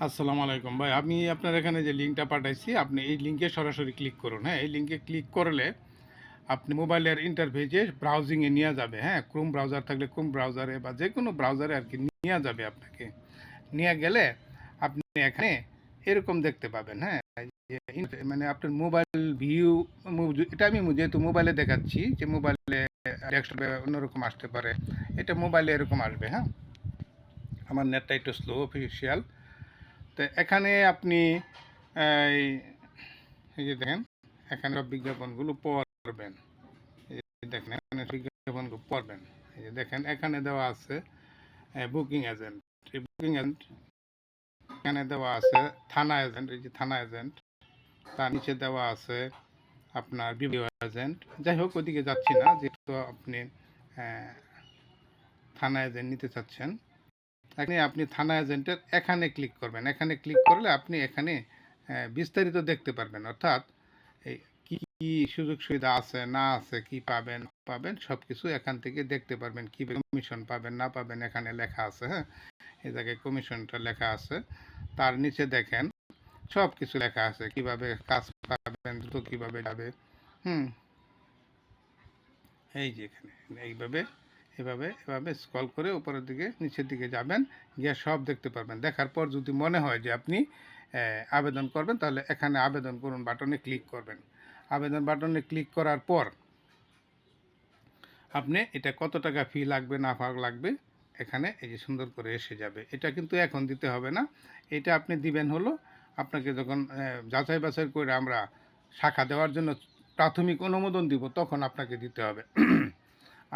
আসসালামু আলাইকুম ভাই। আমি আপনার এখানে যে লিঙ্কটা পাঠাইছি, আপনি এই লিঙ্কে সরাসরি ক্লিক করুন। হ্যাঁ, এই লিঙ্কে ক্লিক করলে আপনি মোবাইলের ইন্টারফেসে ব্রাউজিংয়ে নিয়ে যাবে। হ্যাঁ, ক্রোম ব্রাউজার থাকলে ক্রোম ব্রাউজারে বা যে কোনো ব্রাউজারে আর কি নিয়ে যাবে আপনাকে। নিয়ে গেলে আপনি এখানে এরকম দেখতে পাবেন। হ্যাঁ, যে মানে আপনার মোবাইল ভিউ, এটা আমি যেহেতু মোবাইলে দেখাচ্ছি, যে মোবাইলে ডেস্কটপে অন্যরকম আসতে পারে, এটা মোবাইলে এরকম আসবে। হ্যাঁ, আমার নেটটা একটু স্লো অফিসিয়াল। তো এখানে আপনি এই এই যে দেখেন, এখানে সব বিজ্ঞাপনগুলো পড়বেন। এই যে দেখেন, এখানে বিজ্ঞাপনগুলো পড়বেন। এই যে দেখেন, এখানে দেওয়া আছে বুকিং এজেন্ট। এই বুকিং এজেন্ট এখানে দেওয়া আছে থানা এজেন্ট। এই যে থানা এজেন্ট, তার নিচে দেওয়া আছে আপনার বিডিও এজেন্ট। যাই হোক, ওইদিকে যাচ্ছি না, যেহেতু আপনি থানা এজেন্ট নিতে চাচ্ছেন। এখানে আপনি থানা এজেন্টের এখানে ক্লিক করবেন। এখানে ক্লিক করলে আপনি এখানে বিস্তারিত দেখতে পারবেন, অর্থাৎ এই কি কি সুযোগ সুবিধা আছে না আছে, কি পাবেন পাবেন সব কিছু এখান থেকে দেখতে পারবেন। কি কমিশন পাবেন না পাবেন এখানে লেখা আছে। হ্যাঁ, এই জায়গায় কমিশনটা লেখা আছে। তার নিচে দেখেন সব কিছু লেখা আছে, কিভাবে কাজ পাবেন, দ্রুত কিভাবে যাবে। হুম, এই যে এখানে এইভাবে এভাবে এভাবে স্ক্রল করে উপরের দিকে নিচের দিকে যাবেন, গিয়ে সব দেখতে পারবেন। দেখার পর যদি মনে হয় যে আপনি আবেদন করবেন, তাহলে এখানে আবেদন করুন বাটনে ক্লিক করবেন। আবেদন বাটনে ক্লিক করার পর আপনি এটা কত টাকা ফি লাগবে না লাগবে এখানে এই যে সুন্দর করে এসে যাবে। এটা কিন্তু এখন দিতে হবে না, এটা আপনি দিবেন হলো আপনাকে যখন যাচাই বাছাই করে আমরা শাখা দেওয়ার জন্য প্রাথমিক অনুমোদন দিব, তখন আপনাকে দিতে হবে।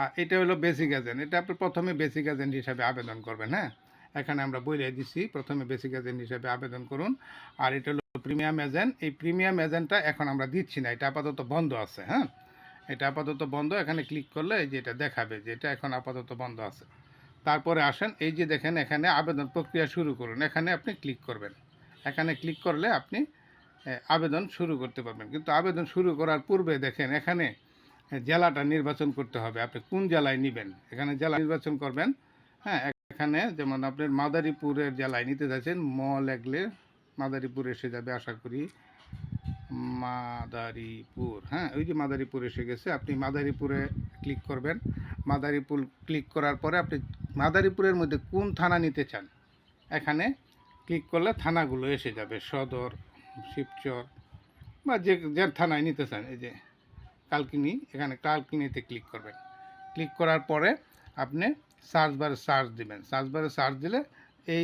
আর এটা হলো বেসিক এজেন্ট। এটা আপনি প্রথমে বেসিক এজেন্ট হিসাবে আবেদন করবেন। হ্যাঁ, এখানে আমরা বলে দিচ্ছি প্রথমে বেসিক এজেন্ট হিসাবে আবেদন করুন। আর এটা হলো প্রিমিয়াম এজেন্ট। এই প্রিমিয়াম এজেন্টটা এখন আমরা দিচ্ছি না, এটা আপাতত বন্ধ আছে। হ্যাঁ, এটা আপাতত বন্ধ। এখানে ক্লিক করলে এই যে এটা দেখাবে যে এটা এখন আপাতত বন্ধ আছে। তারপরে আসেন, এই যে দেখেন এখানে আবেদন প্রক্রিয়া শুরু করুন, এখানে আপনি ক্লিক করবেন। এখানে ক্লিক করলে আপনি আবেদন শুরু করতে পারবেন। কিন্তু আবেদন শুরু করার পূর্বে দেখেন এখানে জেলাটা নির্বাচন করতে হবে, আপনি কোন জেলায় নেবেন। এখানে জেলা নির্বাচন করবেন। হ্যাঁ, এখানে যেমন আপনার মাদারীপুরের জেলায় নিতে যাচ্ছেন, ম লেখলে মাদারীপুর এসে যাবে আশা করি। মাদারীপুর, হ্যাঁ, ওই যে মাদারীপুর এসে গেছে। আপনি মাদারীপুরে ক্লিক করবেন। মাদারীপুর ক্লিক করার পরে আপনি মাদারীপুরের মধ্যে কোন থানা নিতে চান, এখানে ক্লিক করলে থানাগুলো এসে যাবে, সদর, শিবচর বা যে যে থানায় নিতে চান। এই যে কালকিনি, এখানে কালকিনিতে ক্লিক করবেন। ক্লিক করার পরে আপনি সার্চ বারে সার্চ দিবেন। সার্চ বারে সার্চ দিলে এই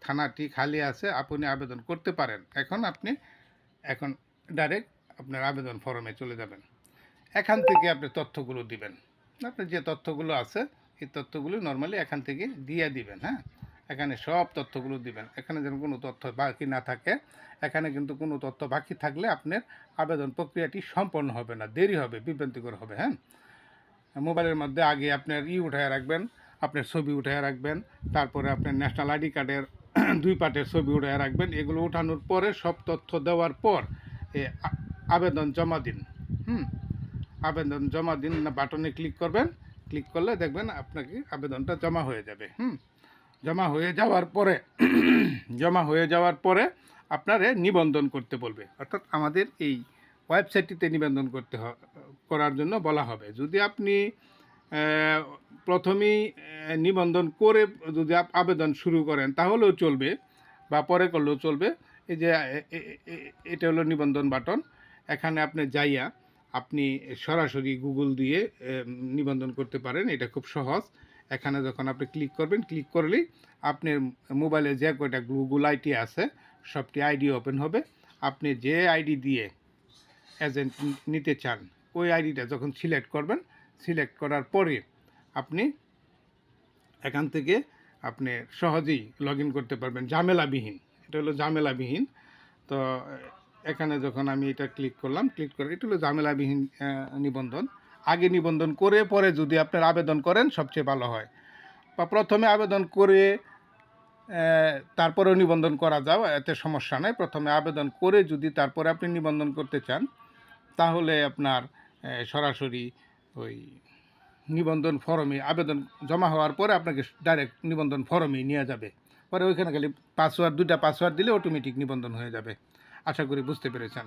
থানাটি খালি আছে, আপনি আবেদন করতে পারেন। এখন ডাইরেক্ট আপনার আবেদন ফর্মে চলে যাবেন। এখান থেকে আপনি তথ্যগুলো দিবেন। আপনার যে তথ্যগুলো আছে এই তথ্যগুলো নর্মালি এখান থেকে দিয়ে দিবেন। হ্যাঁ, এখানে সব তথ্যগুলো দিবেন। এখানে যেন কোনো তথ্য বাকি না থাকে। এখানে কিন্তু কোনো তথ্য বাকি থাকলে আপনার আবেদন প্রক্রিয়াটি সম্পন্ন হবে না, দেরি হবে, বিভ্রান্তিকর হবে। হ্যাঁ, মোবাইলের মধ্যে আগে আপনার উঠায় রাখবেন, আপনার ছবি উঠায় রাখবেন। তারপরে আপনার ন্যাশনাল আইডি কার্ডের 2 পাটের ছবি উঠায় রাখবেন। এগুলো উঠানোর পরে সব তথ্য দেওয়ার পর আবেদন জমা দিন। হুম, আবেদন জমা দিন না বাটনে ক্লিক করবেন। ক্লিক করলে দেখবেন আপনাকে আবেদনটা জমা হয়ে যাবে। জমা হয়ে যাওয়ার পরে জমা হয়ে যাওয়ার পরে আপনারে নিবন্ধন করতে বলবে, অর্থাৎ আমাদের এই ওয়েবসাইটটিতে নিবন্ধন করার জন্য বলা হবে। যদি আপনি প্রথমেই নিবন্ধন করে যদি আবেদন শুরু করেন তাহলেও চলবে, বা পরে করলেও চলবে। এই যে এটা হলো নিবন্ধন বাটন। এখানে আপনি যাইয়া আপনি সরাসরি গুগল দিয়ে নিবন্ধন করতে পারেন, এটা খুব সহজ। এখানে যখন আপনি ক্লিক করবেন, ক্লিক করলেই আপনার মোবাইলে যে কয়টা গুগল আইডি আছে সবটি আইডি ওপেন হবে। আপনি যে আইডি দিয়ে এজেন্ট নিতে চান ওই আইডিটা যখন সিলেক্ট করবেন, সিলেক্ট করার পরে আপনি এখান থেকে আপনি সহজেই লগ ইন করতে পারবেন, ঝামেলাবিহীন। এটা হলো ঝামেলাবিহীন। তো এখানে যখন আমি এটা ক্লিক করলাম, ক্লিক করে এটা হলো ঝামেলাবিহীন নিবন্ধন। আগে নিবন্ধন করে পরে যদি আপনার আবেদন করেন সবচেয়ে ভালো হয়, বা প্রথমে আবেদন করে তারপরেও নিবন্ধন করা যাও, এতে সমস্যা নাই। প্রথমে আবেদন করে যদি তারপরে আপনি নিবন্ধন করতে চান, তাহলে আপনার সরাসরি ওই নিবন্ধন ফর্মে আবেদন জমা হওয়ার পরে আপনাকে ডাইরেক্ট নিবন্ধন ফর্মেই নিয়ে যাবে। পরে ওইখানে খালি দুটা পাসওয়ার্ড দিলে অটোমেটিক নিবন্ধন হয়ে যাবে। আশা করি বুঝতে পেরেছেন।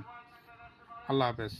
আল্লাহ হাফেজ।